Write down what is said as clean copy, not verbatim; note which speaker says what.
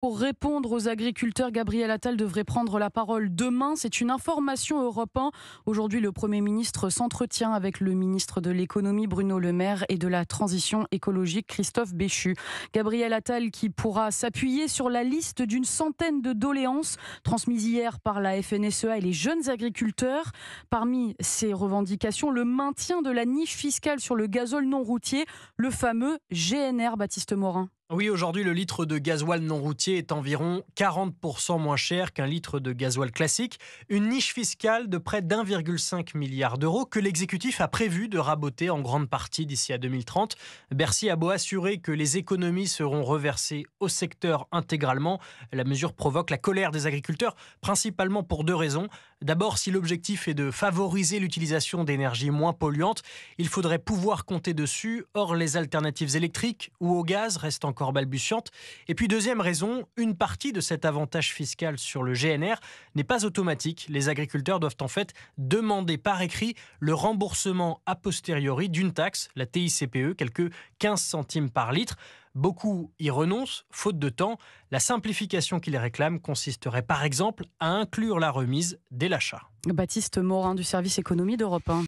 Speaker 1: Pour répondre aux agriculteurs, Gabriel Attal devrait prendre la parole demain. C'est une information Europe 1. Aujourd'hui, le Premier ministre s'entretient avec le ministre de l'économie Bruno Le Maire et de la transition écologique Christophe Béchu. Gabriel Attal qui pourra s'appuyer sur la liste d'une centaine de doléances transmises hier par la FNSEA et les jeunes agriculteurs. Parmi ces revendications, le maintien de la niche fiscale sur le gazole non routier, le fameux GNR, Baptiste Morin.
Speaker 2: Oui, aujourd'hui, le litre de gasoil non routier est environ 40% moins cher qu'un litre de gasoil classique. Une niche fiscale de près d'1,5 milliard d'euros que l'exécutif a prévu de raboter en grande partie d'ici à 2030. Bercy a beau assurer que les économies seront reversées au secteur intégralement. La mesure provoque la colère des agriculteurs, principalement pour deux raisons. D'abord, si l'objectif est de favoriser l'utilisation d'énergies moins polluantes, il faudrait pouvoir compter dessus. Or, les alternatives électriques ou au gaz restent encore balbutiantes. Et puis, deuxième raison, une partie de cet avantage fiscal sur le GNR n'est pas automatique. Les agriculteurs doivent en fait demander par écrit le remboursement a posteriori d'une taxe, la TICPE, quelques 15 centimes par litre. Beaucoup y renoncent, faute de temps. La simplification qu'ils réclament consisterait par exemple à inclure la remise dès l'achat.
Speaker 1: Baptiste Morin du service économie d'Europe 1.